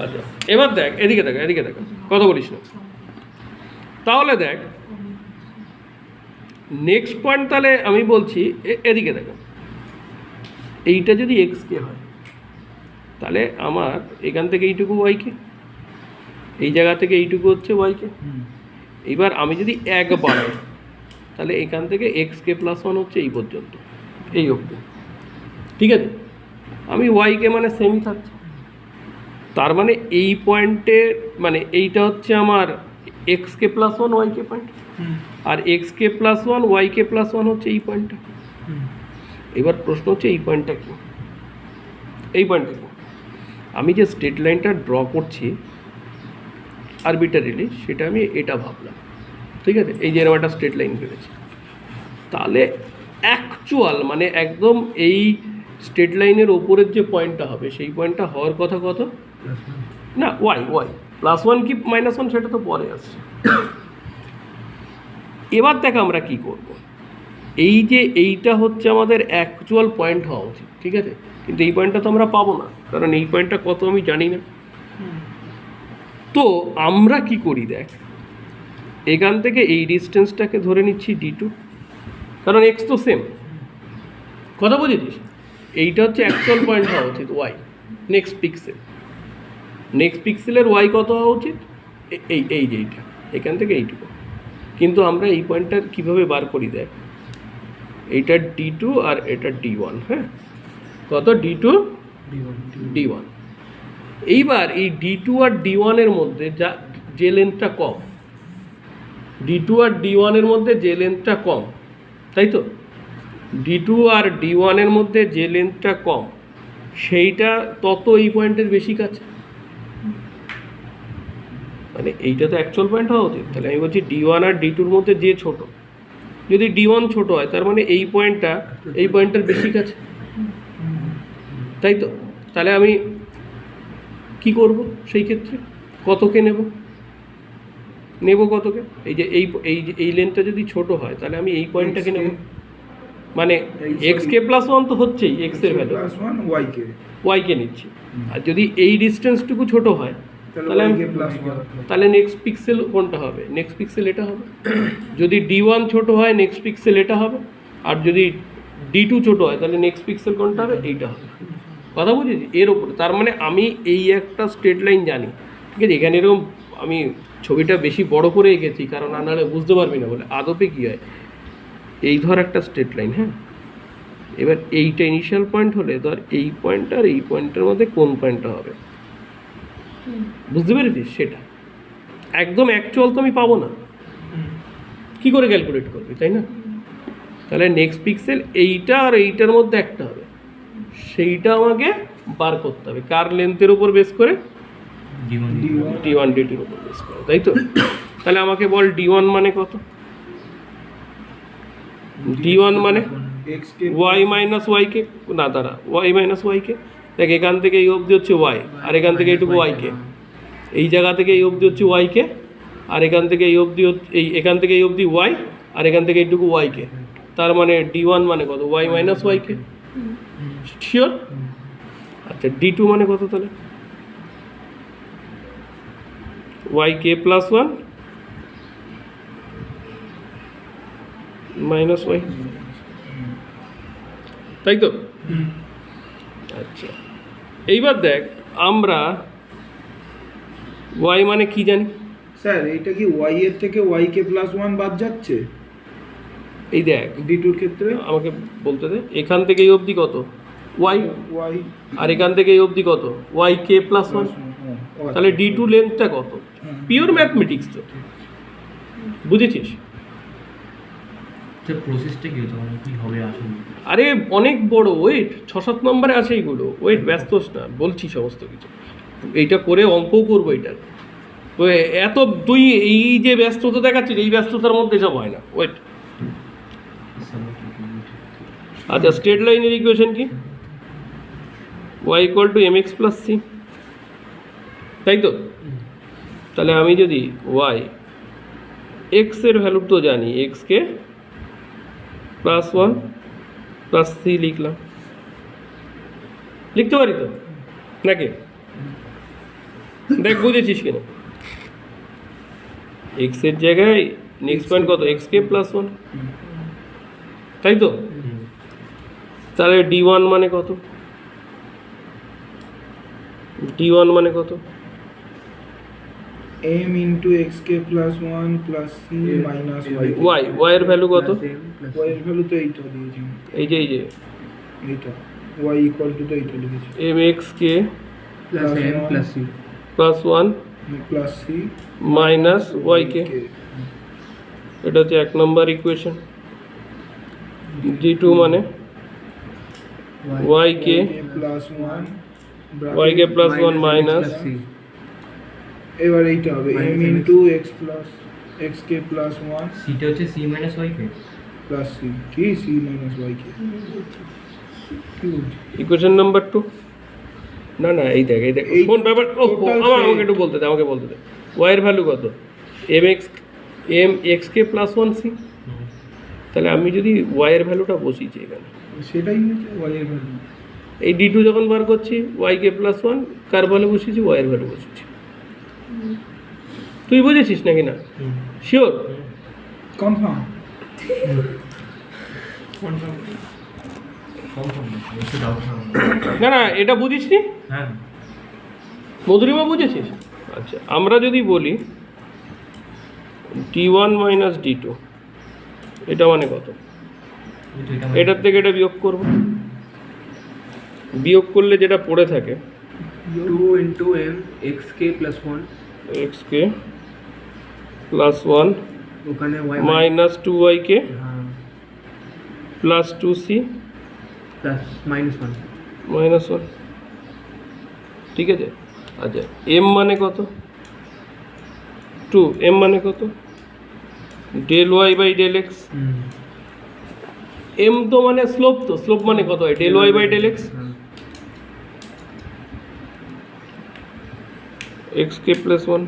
আচ্ছা এবার দেখ এদিকে দেখো কথা বলিস না। তাহলে দেখ নেক্সট পয়েন্ট, তাহলে আমি বলছি এদিকে দেখো, এইটা যদি এক্স কে হয় তাহলে আমার এখান থেকে এইটুকু ওয়াইকে, এই জায়গা থেকে এইটুকু হচ্ছে ওয়াইকে। এবার আমি যদি এক বাড়াই তাহলে এখান থেকে এক্স কে প্লাস ওয়ান হচ্ছে এই পর্যন্ত, এই অবধি, ঠিক আছে। আমি ওয়াইকে মানে সেমই থাকছে, তার মানে এই পয়েন্টে মানে এইটা হচ্ছে আমার এক্স কে প্লাস ওয়ান ওয়াইকে পয়েন্ট, আর এক্স কে প্লাস ওয়ান ওয়াইকে প্লাস ওয়ান হচ্ছে এই পয়েন্টটা। এবার প্রশ্ন হচ্ছে এই পয়েন্টটা কি, এই পয়েন্টটা কি। আমি যে স্ট্রেট লাইনটা ড্র করছি আরবিটারিলি, সেটা আমি এটা ভাবলাম, ঠিক আছে, এই যে এরকম একটা স্ট্রেট লাইন ভেবেছি। তাহলে অ্যাকচুয়াল মানে একদম এই স্ট্রেট লাইনের ওপরের যে পয়েন্টটা হবে সেই পয়েন্টটা হওয়ার কথা কত না, ওয়াই প্লাস ওয়ান কি মাইনাস ওয়ান সেটা তো পরে আসছে। এবার দেখ আমরা কি করব, এই যে এইটা হচ্ছে আমাদের অ্যাকচুয়াল পয়েন্ট হওয়া উচিত, ঠিক আছে, কিন্তু এই পয়েন্টটা তো আমরা পাবো না, কারণ এই পয়েন্টটা কত আমি জানি না। তো আমরা কি করি দেখ, এখান থেকে এই ডিস্টেন্সটাকে ধরে নিচ্ছি d2, কারণ এক্স তো সেম, কথা বুঝেছিস। এইটা হচ্ছে অ্যাকচুয়াল পয়েন্ট হওয়া উচিত ওয়াই, নেক্সট পিক্সেলের ওয়াই কত হওয়া উচিত, এই যে এইটা, এখান থেকে এইটুকু। কিন্তু আমরা এই পয়েন্টটা কীভাবে বার করি দেখ, এইটা d2 আর এটা d1, হ্যাঁ, কত d2 d1। এইবার এই d2 আর d1 এর মধ্যে যে লেন্থটা কম, d2 আর d1 এর মধ্যে যে লেন্থটা কম, তাই তো, d2 আর d1 এর মধ্যে যে লেন্থটা কম সেইটা তত এই পয়েন্টের বেশি কাছে, মানে এইটা তো অ্যাকচুয়াল পয়েন্ট হওয়া উচিত। তাহলে আমি বলছি d1 আর d2-র মধ্যে যে ছোট, যদি d1 ছোট হয় তার মানে এই পয়েন্টটা এই পয়েন্টের বেশি কাছে, তাই তো। তাহলে আমি কি করব সেই ক্ষেত্রে, কতকে নেব কতকে, এই যে এই লেন্থটা যদি ছোট হয় তাহলে আমি এই পয়েন্টটাকে নেব, মানে এক্স কে প্লাস ওয়ান তো হচ্ছেই, এক্স এর ভ্যালু ওয়াইকে নিচ্ছি। আর যদি এই ডিস্টেন্সটুকু ছোট হয় তাহলে নেক্সট পিক্সেল কোনটা হবে, নেক্সট পিক্সেল এটা হবে। যদি d1 ছোট হয় নেক্সট পিক্সেল এটা হবে, আর যদি d2 ছোট হয় তাহলে নেক্সট পিক্সেল কোনটা হবে, এইটা হবে, কথা বুঝেছি। এর ওপরে তার মানে আমি এই একটা স্ট্রেট লাইন জানি, ঠিক আছে। এখানে এরকম আমি ছবিটা বেশি বড় করে এঁকেছি কারণ নাহলে বুঝতে পারবি না বলে। আদপে কী হয়, এই ধর একটা স্ট্রেট লাইন, হ্যাঁ, এবার এইটা ইনিশিয়াল পয়েন্ট হলে ধর এই পয়েন্ট আর এই পয়েন্টের মধ্যে কোন পয়েন্টটা হবে, বুঝতে পেরেছিস, সেটা একদম অ্যাকচুয়াল তো আমি পাবো না, কি করে ক্যালকুলেট করবি, তাই না। তাহলে নেক্সট পিক্সেল এইটা আর এইটার মধ্যে একটা হবে, সেইটা আমাকে বার করতে হবে কার লেন্থের উপর বেস করে, d1 d2-র উপর বেস করে, তাই তো। তাহলে আমাকে বল d1 মানে কত, d1 মানে ওয়াই মাইনাস ওয়াইকে, না দাঁড়া, ওয়াই মাইনাস ওয়াইকে, দেখ এখান থেকে এই অবধি হচ্ছে ওয়াই, আর এখান থেকে এইটুকু ওয়াইকে, এই জায়গা থেকে এই অবধি হচ্ছে ওয়াইকে, আর এখান থেকে এই অবধি এখান থেকে এই অবধি ওয়াই, আর এখান থেকে এইটুকু ওয়াইকে। তার মানে d1 মানে কত, ওয়াই মাইনাস ওয়াইকে, শিওর। আচ্ছা d2 মানে কত তাহলে, ওয়াইকে প্লাস ওয়ান মাইনাস ওয়াই, তাই তো। আচ্ছা এইবার দেখ আমরা ওয়াই মানে কি জানি স্যার, এইটা কি ওয়াই এর থেকে ওয়াইকে প্লাস ওয়ান বাদ যাচ্ছে, এই দেখ d2-র ক্ষেত্রে আমাকে বলতে দে, এখান থেকে এই অবধি কত ওয়াই, আর এখান থেকে এই অবধি কত ওয়াইকে প্লাস ওয়ান, তাহলে d2 লেন্থটা কত, পিওর ম্যাথমেটিক্স তো, বুঝেছিস। প্রসেসটা কি হবে আসলে, আরে অনেক বড়, ওয়েট 6-7 নম্বরে আছে এইগুলো, ওয়েট ব্যস্ত না, বলছি সমস্ত কিছু, এইটা করে অঙ্কও করবো এইটার, এত তুই এই যে ব্যস্ততা দেখাচ্ছিস এই ব্যস্ততার মধ্যে সব হয় না, ওয়েট। আচ্ছা স্ট্রেট লাইনের ইকুয়েশন কি, y = mx + c, তাই তো। তাহলে আমি যদি y x এর ভ্যালু তো জানি, x কে +1 + c লিখলাম, লিখতে পারি তো নাকি, দেখ বুঝেছিস কিনা, এক্স এর জায়গায় নেক্সট পয়েন্ট কত, এক্স কে প্লাস ওয়ান, তাই তো? তাহলে ডি ওয়ান মানে কত, ডি ওয়ান মানে কত? m into xk plus 1 plus c minus y Y, Y এর ভ্যালু কত? y এর ভ্যালু তো এইটা দিয়েছি, এই যে এইটা y equal to তো এইটা লিখেছি M X K plus m plus c plus one plus c মাইনাস ওয়াই কে, এটা হচ্ছে 1 নম্বর ইকুয়েশন। ডি টু মানে ওয়াই কে plus 1 ওয়াই কে প্লাস ওয়ান মাইনাস, এবার এইটা হবে m into x plus xk plus 1 সিটা হচ্ছে C minus Y K. plus c কি c minus y k কি বলছি? Equation number 2। না না এই দেখ এই কোন ব্যাপার, ও total আমাকে fail। একটু বলতে দে, ওয়াই এর ভ্যালু কত, এম এক্স কে প্লাস ওয়ান সি। তাহলে আমি যদি ওয়াই এর ভ্যালুটা বসিয়েছি এখানে, সেটাই হচ্ছে y এর ভ্যালু। এই ডি টু যখন বার করছি ওয়াই কে প্লাস ওয়ান, কার ভ্যালু বসিয়েছি, ওয়াই এর ভ্যালু বসিয়েছি। তুই বুঝেছিস নাকি না, শিওর? কনফার্ম একটু ডাউট না না এটা বুঝিসনি, হ্যাঁ মধুরিমা বুঝেছিস? আচ্ছা আমরা যদি বলি D one minus D two, এটা মানে কত, এটার থেকে এটা বিয়োগ করব, বিয়োগ করলে যেটা পড়ে থাকে 2 into m xk plus 1 x কে প্লাস ওয়ান ওখানে y minus two y k হ্যাঁ plus two c plus minus 1 minus one, ঠিক আছে? আচ্ছা এম মানে কত, টু, এম মানে কত, del y by del x. M তো মানে স্লোপ, তো স্লোপ মানে কত হয়, del y by del x, x K plus one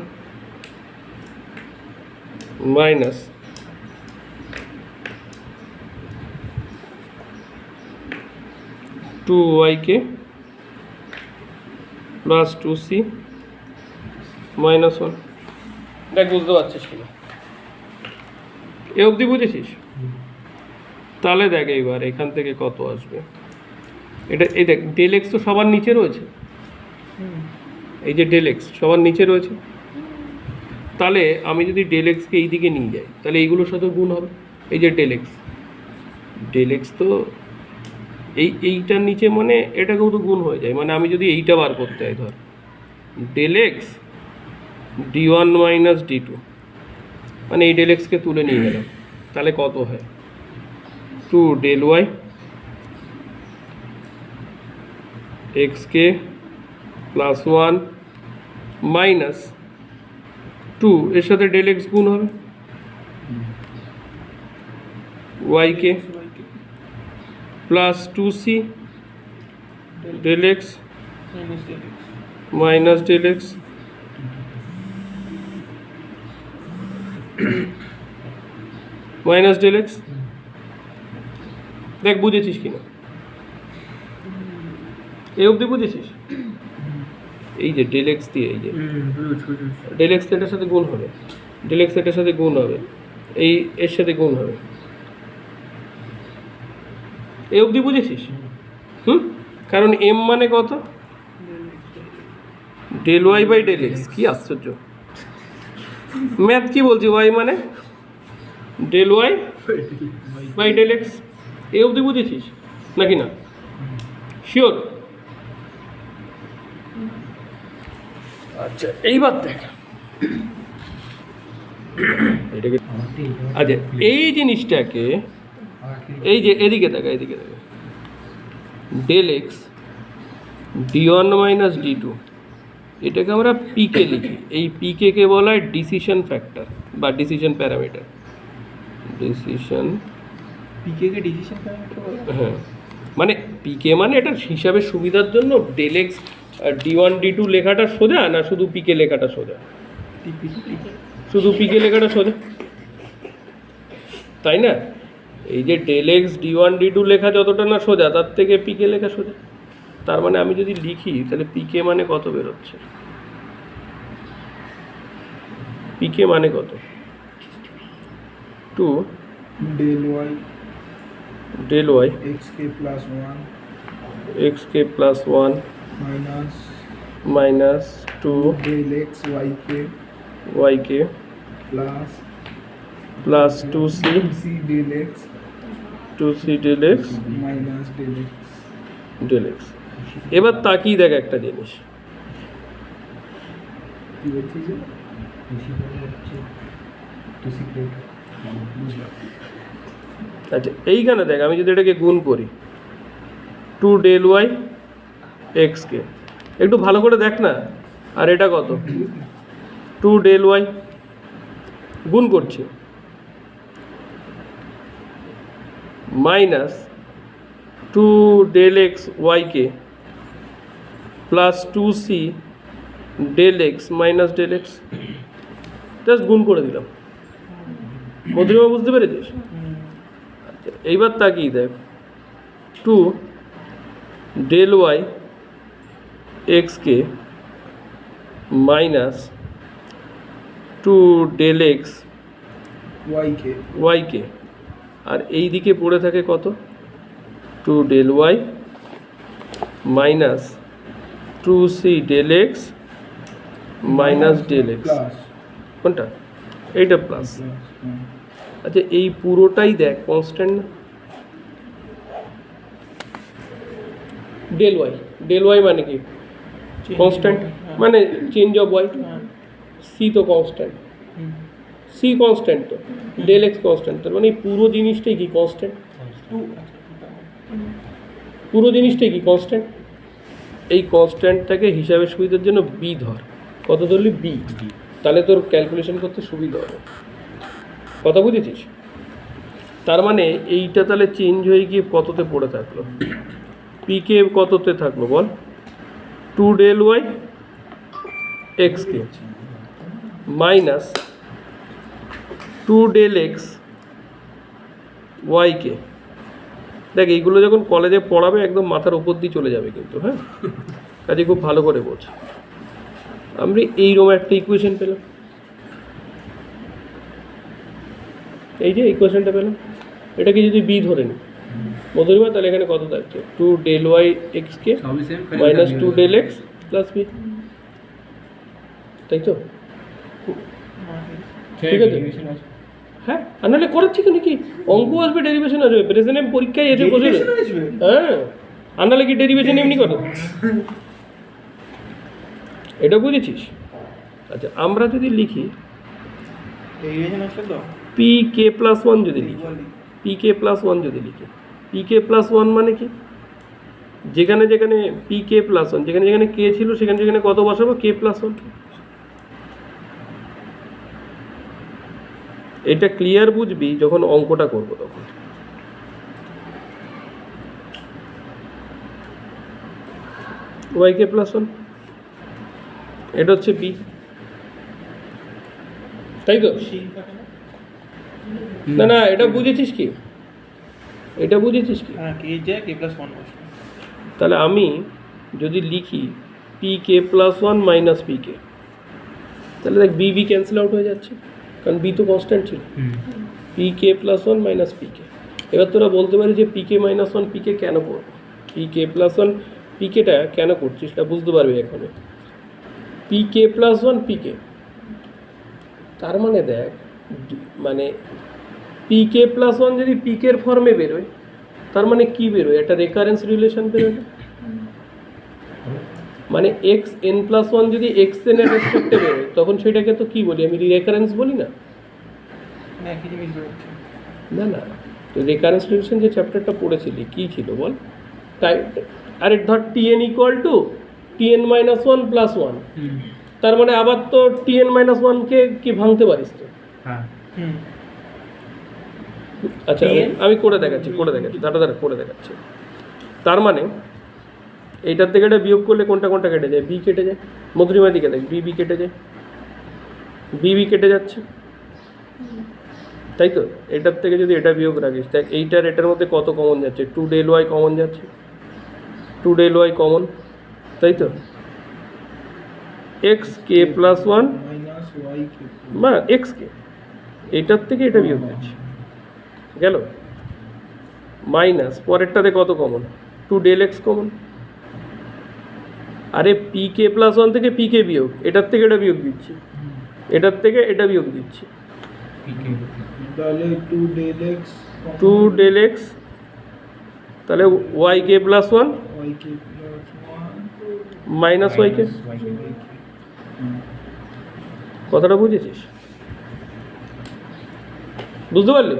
minus two y K plus two c minus one. দেখ বুঝতে পারছিস কিনা, এ অবধি বুঝেছিস? তাহলে দেখ এইবার এখান থেকে কত আসবে, এটা এই দেখ ডেল এক্স তো সবার নিচে রয়েছে, এই যে ডেল এক্স সবার নিচে রয়েছে, তাহলে আমি যদি ডেল এক্সকে এই দিকে নিয়ে যাই তাহলে এইগুলোর সাথে গুণ হবে। এই যে ডেল এক্স তো এইটার নিচে, মানে এটাকেও তো গুণ হয়ে যায়, মানে আমি যদি এইটা বার করতে হয়, ধর del x d one minus D two, মানে এই ডেল এক্সকে তুলে নিয়ে গেলাম, তাহলে কত হয়, টু ডেল ওয়াই এক্স কে প্লাস ওয়ান মাইনাস টু, এর সাথে ডেল এক্স গুণ হবে ওয়াই কে plus two C del X minus del X minus del x. দেখ বুঝেছিস কিনা, এই অবধি বুঝেছিস? এই যে ডেল এক্স দিয়ে, এই যে ডেল এক্স এটার সাথে গুণ হবে, ডেল এক্স এটার সাথে গুণ হবে, এই এর সাথে গুণ হবে, এই অবধি বুঝেছিস? কারণ এম মানে কত, del y by del x. কি আশ্চর্য ম্যাথ, কি বলছি, ওয়াই মানে del y by del x, এই অবধি বুঝেছিস নাকি না, শিওর? আচ্ছা এইবার দেখ এটাকে, আচ্ছা এই জিনিসটাকে, এই যে এদিকে দেখা, del x d one minus D two, এটাকে আমরা পিকে লিখি। এই পিকে কে বলা হয় ডিসিশন ফ্যাক্টর বা ডিসিশন প্যারামিটার। ডিসিশন পিকে কে ডিসিশন প্যারামিটার বলে? হ্যাঁ, মানে পিকে মানে এটার হিসাবের সুবিধার জন্য del x d one d two লেখাটা সোজা, না শুধু পিকে লেখাটা সোজা? শুধু পিকে লেখাটা সোজা, তাই না? এই যে del x d one d two লেখা যতটা না সোজা, তার থেকে পিকে লেখা সোজা। তার মানে আমি যদি লিখি তাহলে পিকে মানে কত বেরোচ্ছে, পিকে মানে কত? 2 del y del y xk plus 1 xk plus 1 minus minus 2 del x yk yk plus plus 2c c del x 2c del x minus del x del x। এবার তাকিয়ে দেখ একটা জিনিস, কি বলছিস? আচ্ছা এইখানে দেখ, আমি যদি এটাকে গুণ করি 2 del y xk, একটু ভালো করে দেখ না। আর এটা কত? 2 del y গুণ করছি minus 2 del x yk plus 2c del x minus del x, just গুণ করে দিলাম। মধুরিমা বুঝতে পেরেছিস? আচ্ছা এইবার তাকিয়ে দেখ 2 del y xk minus 2 del x yk yk, আর এই দিকে পড়ে থাকে কত? 2 del y minus 2c del x minus del x। plus কোনটা? এইটা প্লাস। হুম। আচ্ছা এই পুরোটাই দেখ কনস্ট্যান্ট না? del y মানে কি? কনস্ট্যান্ট, মানে চেঞ্জ অফ y। সি তো কনস্ট্যান্ট, সি কনস্ট্যান্ট তো, del x কনস্ট্যান্ট, তার মানে এই পুরো জিনিসটাই কি কনস্ট্যান্ট? পুরো জিনিসটাই কি কনস্ট্যান্ট? এই কনস্ট্যান্টটাকে হিসাবের সুবিধার জন্য বি ধর। কত ধরলি? বি। তাহলে তোর ক্যালকুলেশন করতে সুবিধা হবে। কথা বুঝেছিস? তার মানে এইটা তাহলে চেঞ্জ হয়ে গিয়ে কততে পড়ে থাকলো? পিকে কততে থাকলো বল? 2 del y xk minus 2 del x yk। দেখ এইগুলো যখন কলেজে পড়াবে একদম মাথার উপর দিয়ে চলে যাবে কিন্তু, হ্যাঁ, কাজে খুব ভালো করে বোঝ। আমরা এইরকম একটা ইকুয়েশন পেলাম, এই যে ইকুয়েশনটা পেলাম, এটাকে যদি বি ধরে নিই মধুরিমা, তাহলে এখানে কত থাকছে? 2 del y xk সবই same minus 2 del x plus b, তাই তো? ঠিক আছে, হ্যাঁ। আর নাহলে করাচ্ছি কেন কি? অঙ্ক আসবে, ডেরিভেশন আসবে, প্রেজেন্ট পরীক্ষায় এসে বসে, হ্যাঁ। আর নাহলে কি ডেরিভেশন এমনি করো? এটা বুঝেছিস? আচ্ছা আমরা যদি লিখি পি কে প্লাস 1 যদি লিখি, পি কে প্লাস 1 যদি লিখি, পি কে প্লাস 1 মানে কি? যেখানে যেখানে পি কে প্লাস 1, যেখানে যেখানে কে ছিল সেখানে যেখানে কত বসাবো? K plus 1। এটা ক্লিয়ার বুঝবি যখন অঙ্কটা করবো তখন। ওয়াই কে প্লাস 1, এটা হচ্ছে বি, তাই তো? না না, এটা বুঝেছিস কি? এটা বুঝেছিস কি? তাহলে আমি যদি লিখি P k plus 1 minus p কে, তাহলে দেখ বি বি ক্যান্সেল আউট হয়ে যাচ্ছে, কারণ বি তো কনস্ট্যান্ট ছিল। P k plus 1 minus p কে। এবার তোরা বলতে পারি যে P K minus 1 P K কেন করবো? পি কে প্লাস 1 পি কেটা কেন করছিস সেটা বুঝতে পারবি এখানে। P k plus 1 P K, তার মানে দেখ, মানে পি কে প্লাস 1 যদি পি কের ফর্মে বেরোয়, তার মানে কি বেরোয়? একটা রেকারেন্স রিলেশন বেরোয়। মানে এক্স এন প্লাস 1 যদি এক্স এন এর রেসপেক্টে বেরোয়, তখন সেটাকে তো কি বলি? আমি রেকারেন্স বলি না? না না, তো রেকারেন্স রিলেশন যে চ্যাপ্টারটা পড়েছিলি কী ছিল বল? তাই আরে ধর t n equal to t n minus 1 plus 1, তার মানে আবার তো টিএন মাইনাস 1কে কি ভাঙতে পারিস তো? হ্যাঁ। আচ্ছা আমি করে দেখাচ্ছি, দাঁড়া করে দেখাচ্ছি। তার মানে এইটার থেকে এটা বিয়োগ করলে কোনটা কোনটা কেটে যায়? বি কেটে যায়। মধুরিমার দিকে দেখ, বি বি কেটে যায়, বি বি কেটে যাচ্ছে, তাই তো? এটার থেকে যদি এটা বিয়োগ রাখিস, দেখ এইটার এটার মধ্যে কত কমন যাচ্ছে? 2 del y কমন যাচ্ছে, 2 del y কমন, তাই তো? X k plus 1 minus Y কে না এক্সকে, এটার থেকে এটা বিয়োগ দিচ্ছি, গেল মাইনাস পরেরটাতে কত কমন, 2 ডেল এক্স কমন। আরে পি কে প্লাস ওয়ান থেকে পি কে বিয়োগ, এটার থেকে এটা বিয়োগ দিচ্ছি, এটার থেকে এটা বিয়োগ দিচ্ছি, তাহলে 2 ডেল এক্স 2 ডেল এক্স, তাহলে ওয়াই কে plus one Y k plus 1 minus Y কে। কথাটা বুঝেছিস? বুঝতে পারলি?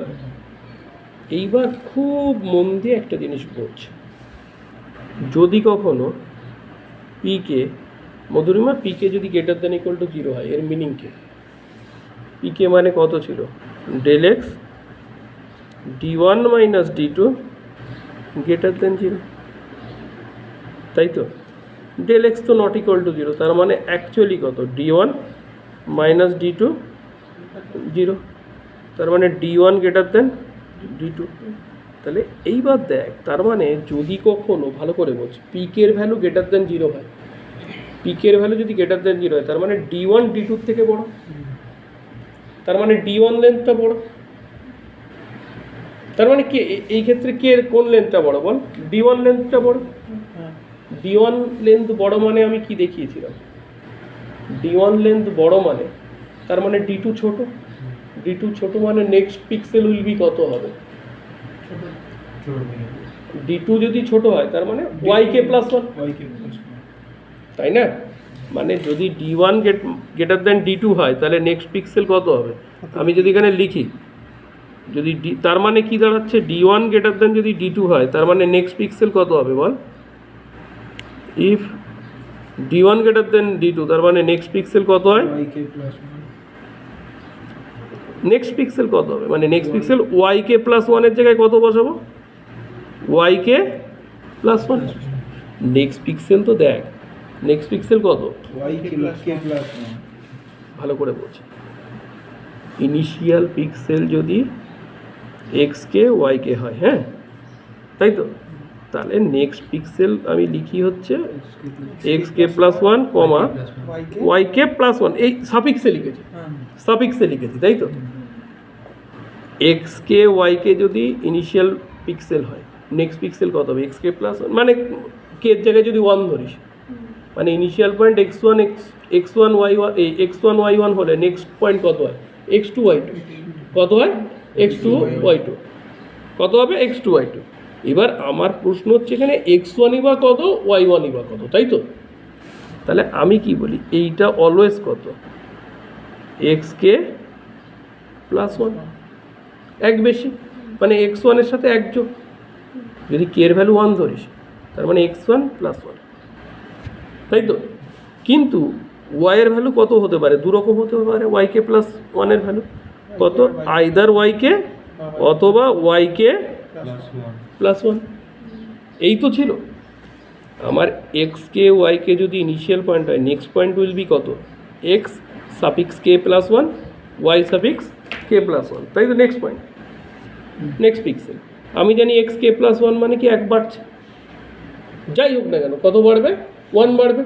এইবার খুব মন দিয়ে একটা জিনিস বলছি, যদি কখনো পিকে মধুরিমা পিকে যদি গ্রেটার দ্যান ইকুয়াল টু 0 হয়, এর মিনিং কি? পিকে মানে কত ছিল? Del x d1 minus d2 greater than 0, তাই তো? ডেল এক্স তো নট ইকুয়াল টু 0, তার মানে অ্যাকচুয়ালি কত? d1 মাইনাস d2 0, তার মানে d1 গ্রেটার দ্যান d2। তাহলে এইবার দেখ, তার মানে যদি কখনো, ভালো করে বলছি, পিকের ভ্যালু গ্রেটার দ্যান 0 হয়, পিকের ভ্যালু যদি গ্রেটার দ্যান 0 হয়, তার মানে d1 d2 থেকে বড়, তার মানে d1 লেন্থটা বড়। তার মানে কে এই ক্ষেত্রে কে কোন লেন্থটা বড় বল? d1 লেন্থটা বড়। d1 লেন্থ বড় মানে আমি কি দেখিয়েছিলাম? d1 লেন্থ বড় মানে তার মানে d2 ছোট, d2 ছোট মানে নেক্সট পিক্সেল উইল বি কত হবে? d2 যদি ছোট হয় তার মানে yk plus 1, Y k plus 1, তাই না? মানে যদি d1 গ্রেটার দ্যান d2 হয় তাহলে নেক্সট পিক্সেল কত হবে? আমি যদি এখানে লিখি, যদি তার মানে কি দাঁড়াচ্ছে? d1 গ্রেটার দ্যান যদি d2 হয় তার মানে নেক্সট পিক্সেল কত হবে বল? If d1 greater than d2 তার মানে নেক্সট পিক্সেল কত হয়? Y k plus 1, next pixel কত হবে? মানে নেক্সট পিক্সেল yk প্লাস 1 এর জায়গায় কত বসাবো? yk plus 1। নেক্সট পিক্সেল তো দেখ, নেক্সট পিক্সেল কত? ওয়াই কে প্লাস 1, ভালো করে বলছি, ইনিশিয়াল পিক্সেল যদি এক্সকে ওয়াইকে হয়, হ্যাঁ তাই তো? তাহলে নেক্সট পিক্সেল আমি লিখি হচ্ছে এক্সকে প্লাস 1 কমা ওয়াইকে প্লাস 1, এই সাফিক্সে লিখেছি, সাফিক্সে লিখেছি, তাই তো? এক্সকে ওয়াইকে যদি ইনিশিয়াল পিক্সেল হয়, নেক্সট পিক্সেল কত হবে? এক্সকে প্লাস 1, মানে কে এর জায়গায় যদি 1 ধরিস, মানে ইনিশিয়াল পয়েন্ট x1 y1 হলে নেক্সট পয়েন্ট কত হয়? x2 y2, কত হয়? x2 y2, কত হবে? x2 y2। এবার আমার প্রশ্ন হচ্ছে এখানে x1 বা কত, y1 বা কত, তাই তো? তাহলে আমি কি বলি, এইটা অলওয়েজ কত? xk প্লাস 1, এক বেশি, মানে x1 এর সাথে এক যোগ, যদি k এর ভ্যালু 1 ধরিস তার মানে x1 প্লাস 1, তাই তো? কিন্তু y এর ভ্যালু কত হতে পারে? দুরকম হতে পারে। yk প্লাস 1 এর ভ্যালু কত? আইদার yk অথবা yk প্লাস 1, এই তো ছিল আমার। xk yk যদি ইনিশিয়াল পয়েন্ট হয়, নেক্সট পয়েন্ট উইল বি কত? x suffix k plus 1 y suffix k plus 1, তাই তো? Next point, next pixel. আমি জানি xk প্লাস 1 মানে কি এক বাড়ছে, যাই হোক না কেন কত বাড়বে? 1 বাড়বে।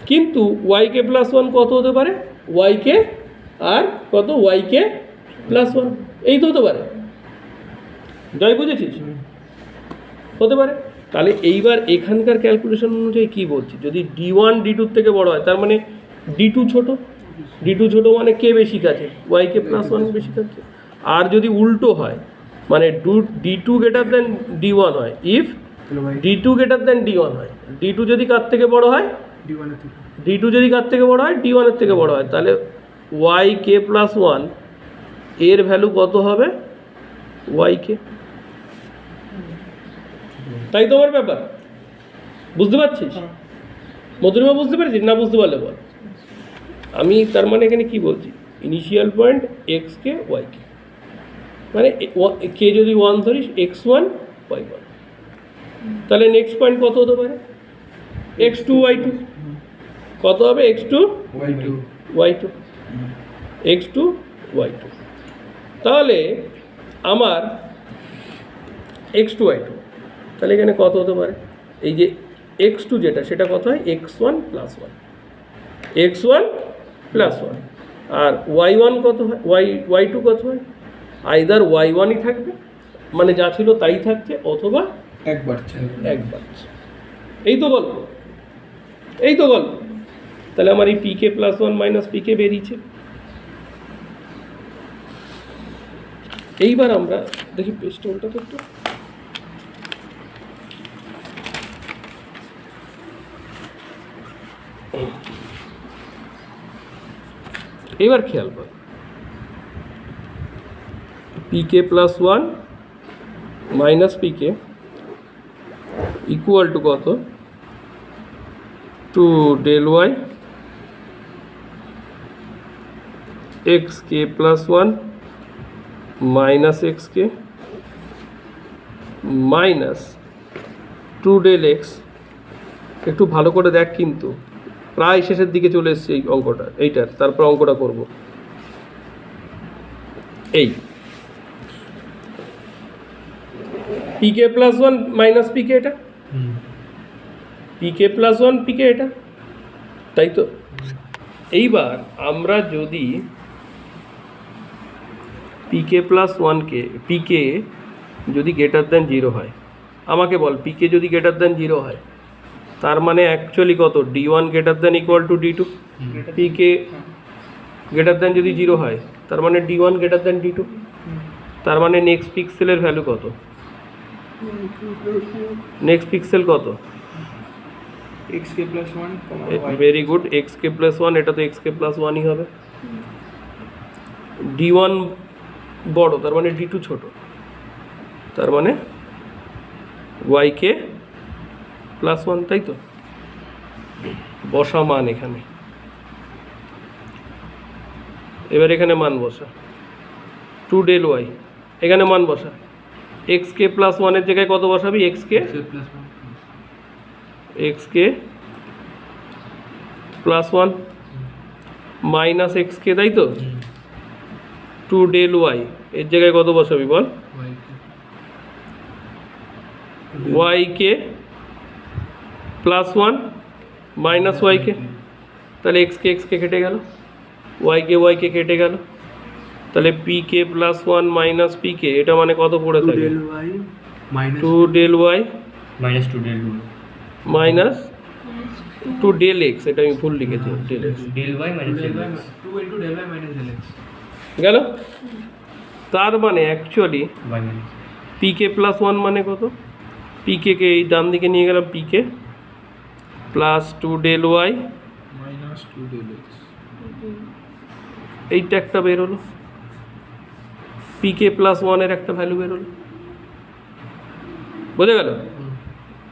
কিন্তু yk প্লাস 1 কত হতে পারে? yk আর কত? yk প্লাস 1, এই তো হতে পারে, যাই বুঝেছিস? হতে পারে। তাহলে এইবার এখানকার ক্যালকুলেশন অনুযায়ী কী বলছি, যদি d1 d2 থেকে বড় হয় তার মানে d2 ছোট, d2 ছোট মানে কে বেশি কাছে? yk প্লাস 1 বেশি কাছে। আর যদি উল্টো হয়, মানে d2 গ্রেটার দ্যান d1 হয়, if d2 greater than d1 হয়, d2 যদি কার থেকে বড় হয়? d2 যদি কার থেকে বড় হয়? d1 এর থেকে বড় হয়, তাহলে yk প্লাস 1 এর ভ্যালু কত হবে? yk, তাই তো আমার ব্যাপার। বুঝতে পারছিস মধুরিমা? বুঝতে পেরেছিস না? বুঝতে পারলে বল। আমি তার মানে এখানে কি বলছি, ইনিশিয়াল পয়েন্ট xk yk, মানে কে যদি 1 ধরিস x1 y1, তাহলে নেক্সট পয়েন্ট কত হতে পারে? x2 y2, কত হবে? x2 y2, x2 y2। তাহলে আমার x2 y2, তাহলে এখানে কত হতে পারে? এই যে x2 যেটা, সেটা কত হয়? x1 plus 1, x1 plus one, আর ওয়াই ওয়ান কত হয়, ওয়াই টু কত হয়, আইদার ওয়াই ওয়ানই থাকবে মানে যা ছিল তাই থাকছে, অথবা একবার চাই একবার। এই তো গল্প, এই তো গল্প। তাহলে আমার এই পিকে প্লাস ওয়ান মাইনাস পিকে বেরিয়েছে। এইবার আমরা দেখি পেজটা উল্টাতে একটু। এবার খেয়াল কর, PK plus one minus PK equal to কত, টু ডেল ওয়াই এক্স কে plus one minus X K minus two del X. একটু ভালো করে দেখ, কিন্তু প্রায় শেষের দিকে চলে এসছে এই অঙ্কটা, এইটার তারপর অঙ্কটা করব। এই পিকে প্লাস ওয়ান মাইনাস পিকে, এটা পিকে প্লাস ওয়ান পিকে, এটা তাই তো। এইবার আমরা যদি পিকে প্লাস ওয়ানকে, পিকে যদি গ্রেটার দ্যান জিরো হয়, আমাকে বল পিকে যদি গ্রেটার দ্যান জিরো হয় তার মানে অ্যাকচুয়ালি কত, D one greater than equal to D two. PK greater than যদি জিরো হয় তার মানে D one greater than D two. তার মানে নেক্সট পিক্সেলের ভ্যালু কত, নেক্সট পিক্সেল কত, এক্স কে plus one very good, X কে প্লাস ওয়ান, এটা তো এক্স কে প্লাস ওয়ানই হবে। ডি ওয়ান বড়, তার মানে ডি টু ছোটো, তার মানে ওয়াই কে প্লাস ওয়ান, তাই তো। বসা মান এখানে, এবার এখানে মান বসা, টু ডেল ওয়াই, এখানে মান বসা, এক্স কে প্লাস ওয়ানের জায়গায় কত বসাবি, এক্স কে প্লাস ওয়ান মাইনাস এক্স কে, তাই তো। টু ডেল ওয়াই এর জায়গায় কত বসাবি বল, ওয়াই কে প্লাস ওয়ান মাইনাস ওয়াই কে, তাহলে এক্স কে কেটে গেল, ওয়াই কে কেটে গেল, তাহলে p k plus one minus p k, এটা মানে কত পড়ে থাকে, del Y minus two del Y minus two del two minus two del x, এটা আমি ভুল লিখেছি, del x del Y minus del del Y x 2 into del Y minus del x গেল। তার মানে actually y minus p k plus one মানে কত, p k কে এই ডান দিকে নিয়ে গেলাম, p k plus two del Y minus two del x, এইটা একটা বেরোলো, পিকে প্লাস ওয়ানের একটা ভ্যালু বেরোলো, বোঝা গেল,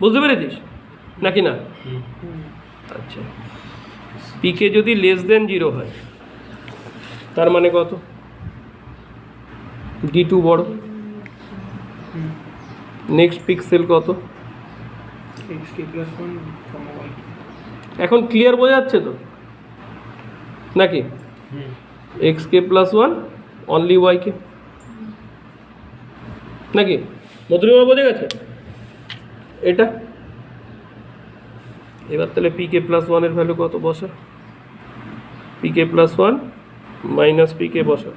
বুঝতে পেরেছিস নাকি না? আচ্ছা, পিকে যদি লেস দেন জিরো হয় তার মানে কত, ডি টু বড়, নেক্সট পিক্সেল কত, এক্স কে প্লাস ওয়ান ওয়াই। এখন ক্লিয়ার বোঝা যাচ্ছে তো নাকি, এক্স কে প্লাস ওয়ান অনলি ওয়াই কে, নাকি মধুরিমা বোঝা গেছে এটা। এবার তাহলে পি কে প্লাস ওয়ানের ভ্যালু কত বসা, P k plus one minus p কে বসা,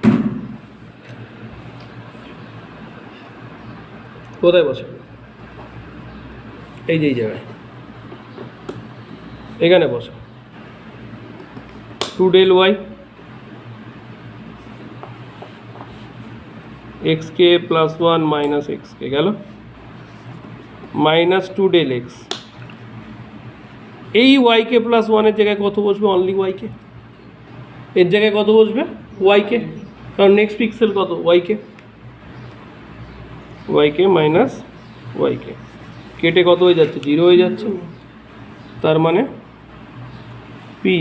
কোথায় বসা, এই যে এই জায়গায়, এখানে বসা, টু ডেল ওয়াই এক্স কে প্লাস ওয়ান মাইনাস এক্স কে গেল, মাইনাস টু ডেল এক্স, এই ওয়াই কে প্লাস ওয়ানের জায়গায় কত বসবে, অনলি ওয়াই কে, এর জায়গায় কত বসবে, ওয়াই কে, কারণ নেক্সট পিক্সেল কত, ওয়াই কে মাইনাস ওয়াই কে, কেটে কত হয়ে যাচ্ছে, জিরো হয়ে যাচ্ছে, তার মানে p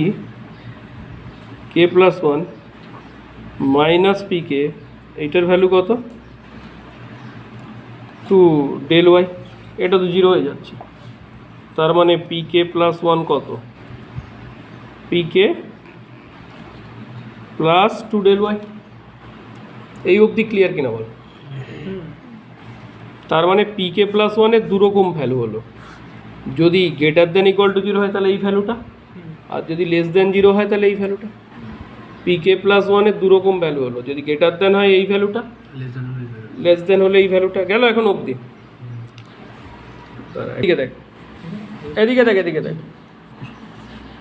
k plus one minus p কে, এইটার ভ্যালু কত, টু ডেল ওয়াই, এটা তো জিরো হয়ে যাচ্ছে, তার মানে পি কে প্লাস ওয়ান কত, p k plus two del y. এই অবধি ক্লিয়ার কিনা বল? তার মানে পি কে প্লাস ওয়ানের দুরকম ভ্যালু হলো, যদি greater than equal to zero হয় তাহলে এই ভ্যালুটা, আর যদি লেস দেন জিরো হয় তাহলে এই ভ্যালুটা। পিকে প্লাস ওয়ানের দুরকম ভ্যালু হলো, যদি গ্রেটার দেন হয় এই ভ্যালুটা, less than or equal to. Less than হলে এই ভ্যালুটা গেল এখন অবধি। এদিকে দেখ, এদিকে দেখ, এদিকে দেখ,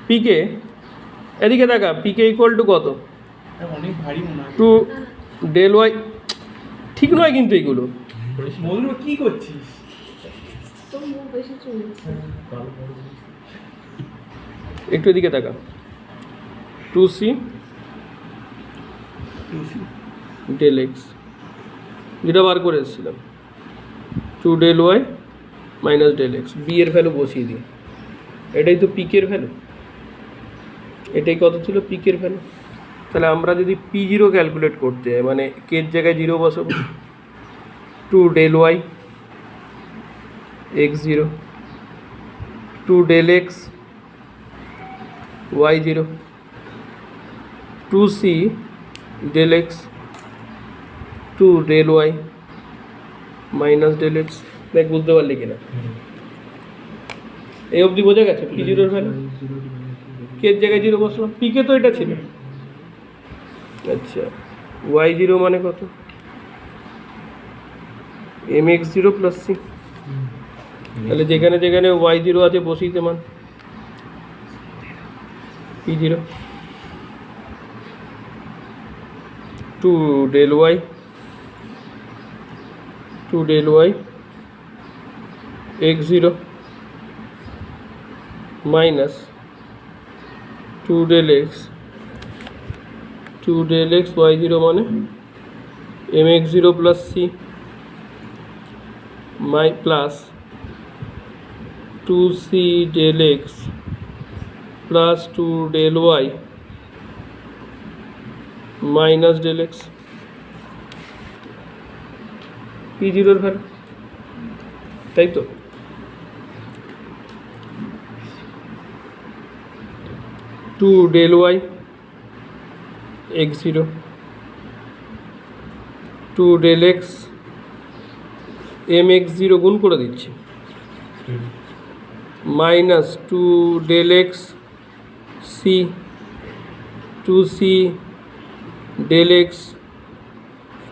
পিকে এদিকে দেখা, পিকে ইকুয়াল টু কত? অনেক ভারী মনে হয়। Two del y. ঠিক নয় কিন্তু এইগুলো, বন্ধু কি করছিস? তোর মুখ বেশি চলছে। একটু এদিকে দেখা, টু সি ডেল এক্স যেটা বার করে এসেছিলাম, two del Y minus del x, b এর ভ্যালু বসিয়ে দিই, এটাই তো পিকের ভ্যালু, এটাই কত ছিল পিকের ভ্যালু। তাহলে আমরা যদি পি জিরো ক্যালকুলেট করতে হয়, মানে কের জায়গায় জিরো বসাবো, two del Y x zero, two del x Y zero, two C del x, two del Y minus del x. দেখ বুঝতে পারলি কিনা, এই অবধি বোঝা গেছে পি জিরোর ভ্যালু। কের জায়গায় জিরো বসলাম, পিকে তো এটা ছিল। আচ্ছা, ওয়াই জিরো মানে কত? M X zero plus C. তাহলে যেখানে যেখানে ওয়াই জিরো আছে বসিতে মান P zero, two del Y, two del Y x zero minus two del x, two del x Y zero মানে M X zero plus C my plus two C del X plus two del Y minus del X, P জিরোর value, তাই তো? Two del Y x zero, two del x M X zero গুণ করে দিচ্ছি, minus two del x c, two C del x,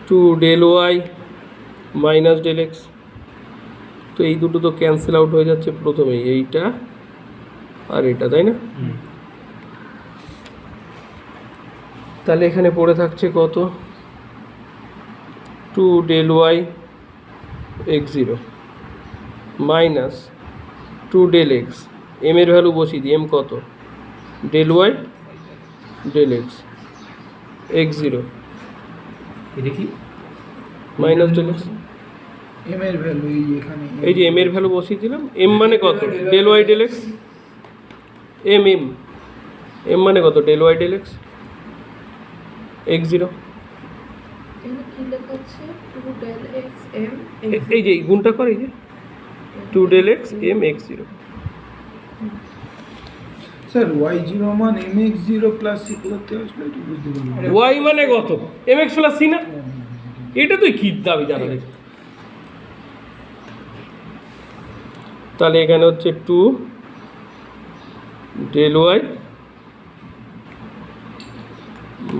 two del Y minus del x. তো এই দুটো তো ক্যান্সেল আউট হয়ে যাচ্ছে প্রথমেই, এইটা আর এটা, তাই না? তাহলে এখানে পড়ে থাকছে কত? Two del Y x zero minus two del x, m এর ভ্যালু বসিয়ে দিই, এম কত? Del y del x x zero এটা কি? Minus del x. এম এর ভ্যালু এই যে এখানে, এই যে এম এর ভ্যালু বসিয়ে দিলাম, এম মানে কত? Del y del x, m m m মানে কত? Del y del x x zero. এখানে কি লেখা আছে? টু ডেল এক্স এম এই যে এই গুণটা করে, এই যে two del x M X zero. Sir Y zero মান M X zero plus C করতে আসলে একটু বুঝতে পারলাম। ওয়াই মানে কত? এম এক্স প্লাস সি না? এটা তুই কি দাবি জানা দেখি। তাহলে এখানে হচ্ছে two del Y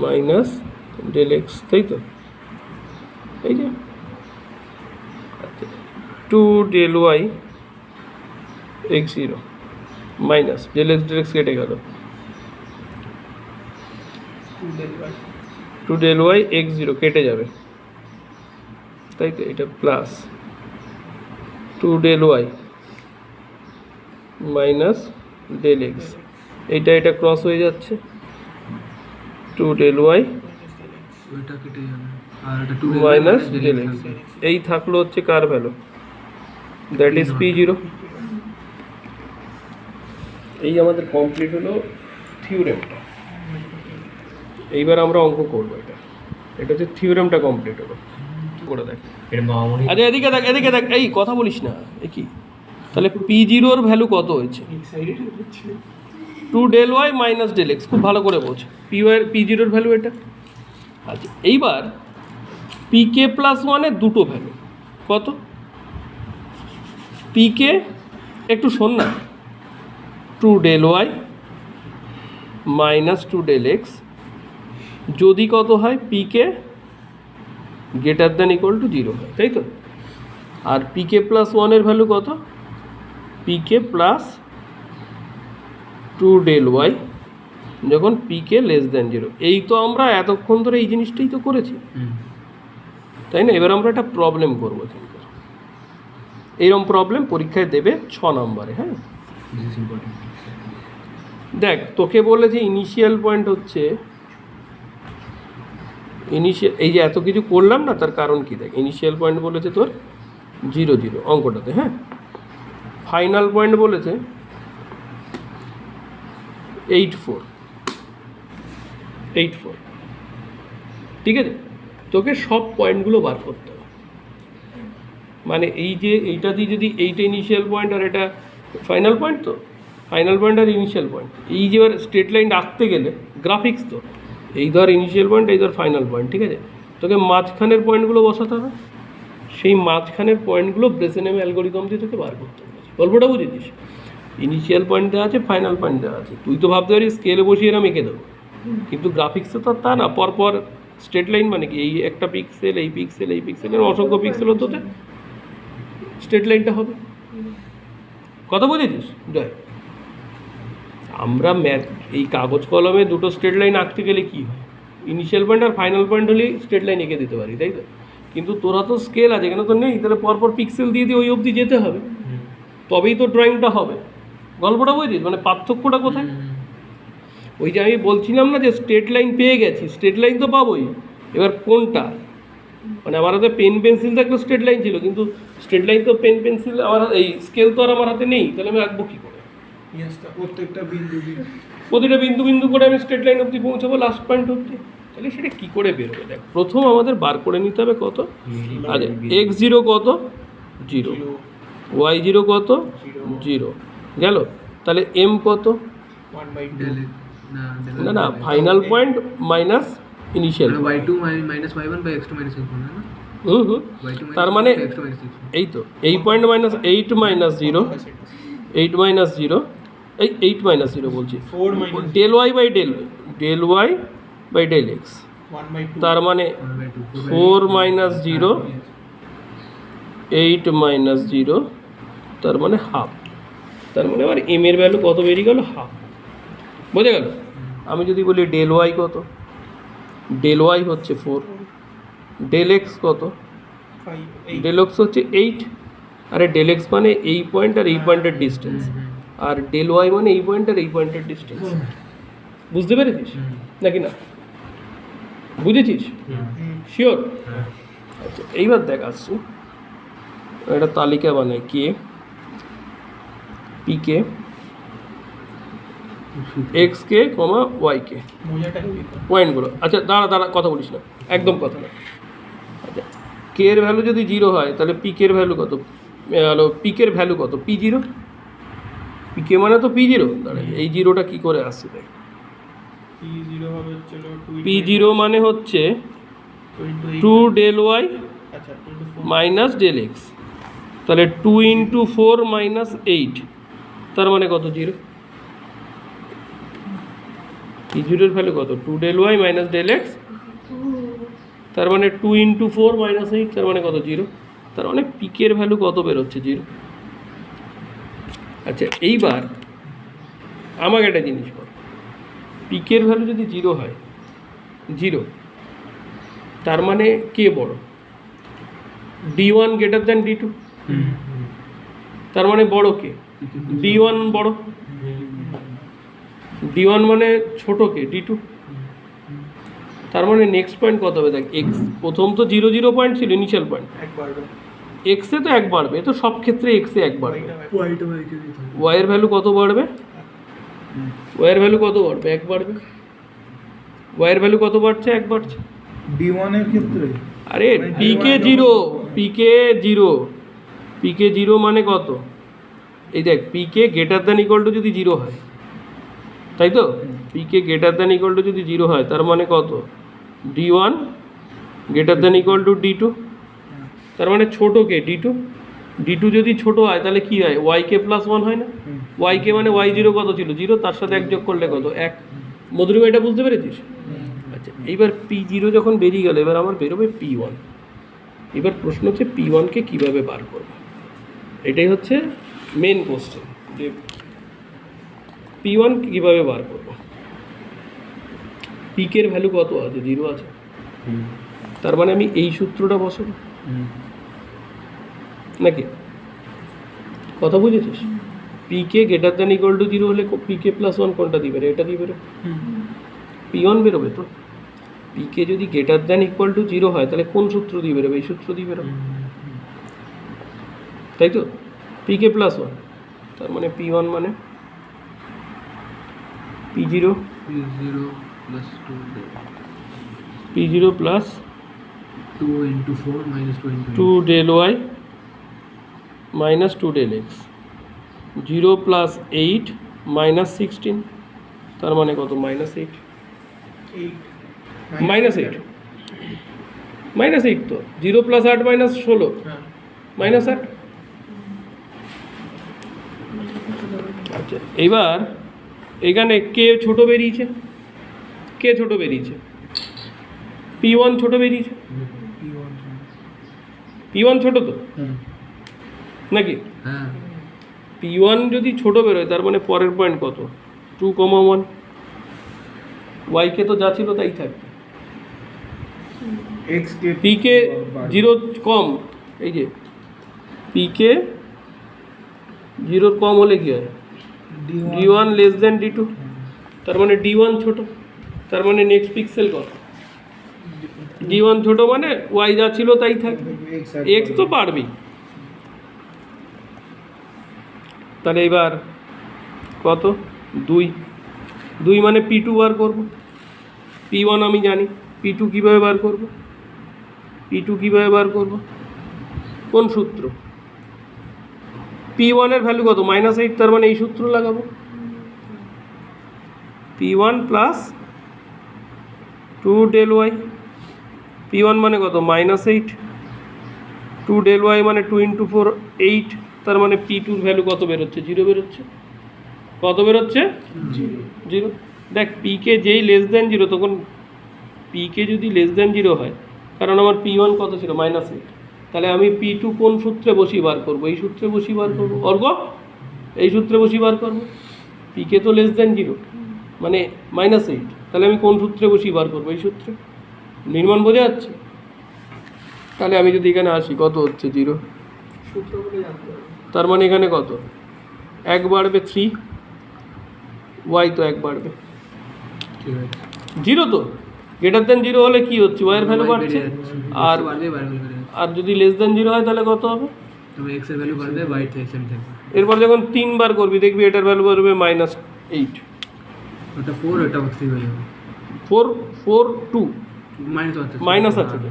minus del x, তাই তো? এই যে two del Y x zero minus del x কেটে গেল, two del Y x zero কেটে যাবে, তাই তো? এটা plus two del Y minus del x, এইটা এটা ক্রস হয়ে যাচ্ছে, টু ডেল ওয়াই ওইটা কেটে যাবে আর এটা 2 মাইনাস ডেল এক্স। এই থাকলো হচ্ছে কার value? That is P zero. এই আমাদের কমপ্লিট হলো থিওরেমটা। এইবার আমরা অঙ্ক করবো, এটা এটা হচ্ছে থিওরেমটা কমপ্লিট হলো। করে দেখ, এটা মামনি আচ্ছা এদিকে দেখ, এদিকে দেখ, এই কথা বলিস না, এ কি? তাহলে পি জিরোর ভ্যালু কত হয়েছে? Two del Y minus del x, খুব ভালো করে বোঝ। পি জিরোর ভ্যালু এটা। আচ্ছা এইবার পি কে প্লাস ওয়ানের দুটো ভ্যালু কত? পি কে একটু শোন না, two del Y minus two del x যদি কত হয় p k greater than equal to 0 হয়, তাই তো? আর পিকে প্লাস 1-এর ভ্যালু কত? পিকে প্লাস 2 del y যখন পিকে লেস দ্যান 0। এই তো আমরা এতক্ষণ ধরে এই জিনিসটাই তো করেছি, তাই না? এবার আমরা একটা প্রবলেম করবো কিন্তু এইরকম প্রবলেম পরীক্ষায় দেবে 6 নম্বরে। হ্যাঁ, দিস ইজ ইম্পর্টেন্ট। দেখ তোকে বলে যে ইনিশিয়াল পয়েন্ট হচ্ছে ইনিশিয়াল, এই যে এত কিছু করলাম না তার কারণ কি দেখ, ইনিশিয়াল পয়েন্ট বলেছে তোর 0 0 অঙ্কটাতে, হ্যাঁ। ফাইনাল পয়েন্ট বলেছে 8 4 8 4, ঠিক আছে? তোকে সব পয়েন্টগুলো বার করতে হবে, মানে এই যে এইটা দিয়ে যদি এইটা ইনিশিয়াল পয়েন্ট আর এটা ফাইনাল পয়েন্ট, তো ফাইনাল পয়েন্ট আর ইনিশিয়াল পয়েন্ট, এই যে স্ট্রেট লাইন আঁকতে গেলে গ্রাফিক্স তো এই ধর ইনিশিয়াল পয়েন্ট, এই ধর ফাইনাল পয়েন্ট, ঠিক আছে? তোকে মাঝখানের পয়েন্টগুলো বসাতে হবে, সেই মাঝখানের পয়েন্টগুলো ব্রেসেনেম অ্যালগোরিদম দিয়ে তোকে বার করতে হবে। গল্পটা বুঝেছিস? ইনিশিয়াল পয়েন্ট দেওয়া আছে, ফাইনাল পয়েন্ট দেওয়া আছে, তুই তো ভাবতে পারিস স্কেলে বসিয়ে এরম এঁকে দেবো, কিন্তু গ্রাফিক্সে তো তা না, পরপর স্ট্রেট লাইন মানে কি এই একটা পিক্সেল, এই পিক্সেল, এই পিক্সেলের অসংখ্য পিক্সেল হতে স্ট্রেট লাইনটা হবে। কথা বুঝেছিস? জয়, আমরা ম্যাথ এই কাগজ কলমে দুটো স্ট্রেট লাইন আঁকতে গেলে কী হয়, ইনিশিয়াল পয়েন্ট আর ফাইনাল পয়েন্ট হলেই স্ট্রেট লাইন এঁকে দিতে পারি, তাই তো? কিন্তু তোরা তো স্কেল আছে, এখানে তো নেই, তাহলে পরপর পিক্সেল দিয়ে দিয়ে ওই অবধি যেতে হবে, তবেই তো ড্রয়িংটা হবে। গল্পটা বুঝেছিস? মানে পার্থক্যটা কোথায়? ওই যে আমি বলছিলাম না যে স্ট্রেট লাইন পেয়ে গেছি, স্ট্রেট লাইন তো পাবোই, এবার কোনটা, মানে আমার হাতে পেন পেন্সিল থাকলে স্ট্রেট লাইন ছিল, কিন্তু স্ট্রেট লাইন তো পেন পেন্সিল আমার এই স্কেল তো আর আমার হাতে নেই, তাহলে আমি আঁকবো কী করে? প্রত্যেকটা বিন্দু প্রতিটা বিন্দু বিন্দু করে আমি স্ট্রেট লাইন অবধি পৌঁছাবো, লাস্ট পয়েন্ট অবধি, তাহলে সেটা কী করে বেরোবে? দেখ, প্রথম আমাদের বার করে নিতে হবে কত, আচ্ছা x0 কত 0, y0 কত 0 গেল, তাহলে m কত, 1/2 না না final point minus initial, y2 minus y1 by x2 minus x1 है ना, হুম হুম, y2 minus তার মানে x2 minus x1 এই তো এই পয়েন্ট মাইনাস 8 মাইনাস 0, 8 মাইনাস 0, এই 8 মাইনাস 0 বলছি, 4 minus del y by del y by del x, 1/2 তার মানে 1/2 4 মাইনাস 0, 8 মাইনাস 0, তার মানে হাফ, তার মানে আবার এম এর ভ্যালু কত বেরিয়ে গেল, হাফ। বোঝা গেল? আমি যদি বলি ডেল ওয়াই কত, ডেল ওয়াই হচ্ছে 4, ডেল এক্স কত, 5 ডেল এক্স হচ্ছে 8, আরে ডেল এক্স মানে এই পয়েন্ট আর এই পয়েন্টের ডিস্টেন্স, আর ডেল ওয়াই মানে এই পয়েন্ট আর এই পয়েন্টের ডিস্টেন্স। বুঝতে পেরেছিস নাকি না? বুঝেছিস? শিওর? আচ্ছা এইবার দেখ আসছি, একটা তালিকা বানাই, কে পিকে এক্স কে কমা ওয়াই কে, মজাটা কি? পয়েন্টগুলো। আচ্ছা দাঁড়া দাঁড়া, কথা বলিস না, একদম কথা না। আচ্ছা কে এর ভ্যালু যদি 0 হয় তাহলে পিকের ভ্যালু কত, হলো পিকের ভ্যালু কত, P0, পিকে মানে তো P0, দাঁড়া এই জিরোটা কী করে আসছে দেখ, P0 হবে হচ্ছে P0 মানে হচ্ছে 2 del y আচ্ছা 24 মাইনাস ডেল এক্স, তাহলে 2 × 4 মাইনাস 8, তার মানে কত 0, P0 এর ভ্যালু কত, 2 del y minus del x, তার মানে 2 × 4 মাইনাস 8, তার মানে কত 0, তার মানে পিকের ভ্যালু কত বেরোচ্ছে 0। আচ্ছা এইবার আমাকে একটা জিনিস বল, পিকের ভ্যালু যদি 0 হয়, 0, তার মানে কে বড়, D1 গ্রেটার দ্যান D2, তার মানে বড় কে, D1 বড়, D1 মানে ছোট কে, D2, তার মানে নেক্সট পয়েন্ট কত হবে দেখ, এক্স প্রথম তো 0 0 পয়েন্ট ছিল ইনিশিয়াল পয়েন্ট, একবার এক্সে তো 1 বাড়বে, এ তো সব ক্ষেত্রে এক্সে 1 বাড়বে, y2 y2 ওয়াইয়ের ভ্যালু কত বাড়বে, ওয়াইয়ের ভ্যালু কত বাড়বে, 1 বাড়বে, ওয়াইয়ের ভ্যালু কত বাড়ছে, 1 বাড়ছে। D1 এর ক্ষেত্রে আরে পিকে 0, পিকে 0, পিকে 0 মানে কত, এই দেখ পিকে গ্রেটার দ্যান ইকুয়াল টু যদি 0 হয়, তাই তো, পিকে গ্রেটার দ্যান ইকুয়াল টু যদি 0 হয়, তার মানে কত, D1 greater than equal two D2, তার মানে ছোট কে, D2, D2 যদি ছোট হয় তাহলে কি হয়, yk প্লাস 1 হয় না, yk মানে y0 কত ছিল 0, তার সাথে 1 যোগ করলে কত, 1। মধুরিমা এটা বুঝতে পেরেছিস? আচ্ছা, এইবার P0 যখন বেরিয়ে গেল, এবার আমার বেরোবে P1। এবার প্রশ্ন হচ্ছে P1কে কীভাবে বার করব, এটাই হচ্ছে মেন কোশ্চেন, যে P1 কীভাবে বার করব। পিকের ভ্যালু কত আছে? 0 আছে। তার মানে আমি এই সূত্রটা বসাবো নাকি? কথা বুঝেছিস? পিকে গ্রেটার দ্যান ইকুয়াল টু 0 হলে পিকে প্লাস 1 কোনটা দিবে? এটা দিবে রে, P1 বেরোবে তো। পিকে যদি গ্রেটার দ্যান ইকুয়াল টু 0 হয় তাহলে কোন সূত্র দিয়ে বেরোবে? এই সূত্র দিয়ে বেরোবে, তাই তো। পিকে প্লাস 1, তার মানে P1 মানে P0 plus 2 P0 plus 2 into 4 minus 2 into 2 del y minus 2 del x, 0 plus 8 minus 16, তার মানে কত? minus 8 minus 8 minus 8 তো 0 plus 8 minus 16 minus 8। আচ্ছা, এবার এখানে কে ছোট বেরিয়েছে? কে ছোট বেরিয়েছে? P1 ছোট বেরিয়েছে। P1 ছোট তো নাকি? হ্যাঁ P1 যদি ছোট বেরোয় তার মানে পরের পয়েন্ট কত? 2,1। ওয়াইকে তো যা ছিল তাই থাকবে। এক্স কে পিকে 0 কম, এই যে পিকে 0 কম হলে কি হয়? D1 লেস দেন D2, তার মানে D1 ছোট। তার মানে নেক্সট পিক্সেল কত? D1 ছোট মানে ওয়াই যা ছিল তাই থাকবে, এক্স তো পারবেই। তাহলে এবার কত? 2 মানে P2 বার করব। P1 আমি জানি, P2 কীভাবে বার করব? P2 কীভাবে বার করব? কোন সূত্র? P1 এর ভ্যালু কত? -8, তার মানে এই সূত্র লাগাবো। P1 plus 2 del y, P1 মানে কত? -8, 2 del y মানে 2 into 4 8, তার মানে P2 ভ্যালু কত বেরোচ্ছে? 0 বেরোচ্ছে। কত বেরোচ্ছে? 0। দেখ, পিকে যেই লেস দেন 0, তখন পিকে যদি লেস দেন 0 হয়, কারণ আমার P1 কত ছিল? -8, তাহলে আমি P2 কোন সূত্রে বসিয়ে বার করবো? এই সূত্রে বসিয়ে বার করবো। অর্গ এই সূত্রে বসিয়ে বার করবো। পিকে তো লেস দেন 0 মানে -8, তাহলে আমি কোন সূত্রে বসিয়ে বার করবো? এই সূত্রে। নির্মাণ বোঝা যাচ্ছে? তাহলে আমি যদি এখানে আসি, কত হচ্ছে? 0। তার মানে এখানে কত? 1 বাড়বে 3, ওয়াই তো 1 বাড়বে। ঠিক আছে 0 তো গ্রেটার দেন 0 হলে কি হচ্ছে? ওয়াইয়ের ভ্যালু বাড়ছে। আর আর যদি লেস দেন 0 হয় তাহলে কত হবে? তবে x এর ভ্যালু বাড়বে, y থেকে সেম থাকবে। এরপর যখন 3 বার করবি দেখবি এটার ভ্যালু বাড়বে -8। ওটা 4 এটা 3 হয়ে যাবে। 4 4 2 মাইনাস আছে তো।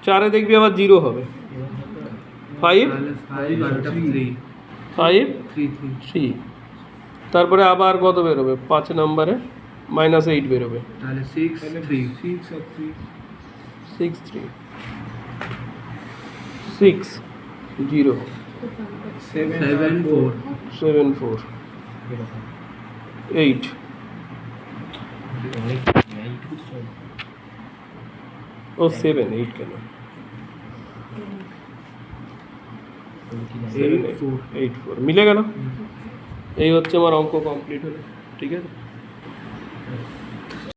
4-এ দেখবি আবার 0 হবে। 5 তাহলে 5 আর এটা 3 5 3 3, তারপরে আবার কত বেরোবে? 5 নম্বরে -8 বেরোবে। তাহলে 6 3 6 আর 3 6 3 6 0 7 4 7 4 8। ও 7 8 কেন? 7 8 4 মিলে গেল। এই হচ্ছে আমার অঙ্ক কমপ্লিট হলো। ঠিক আছে।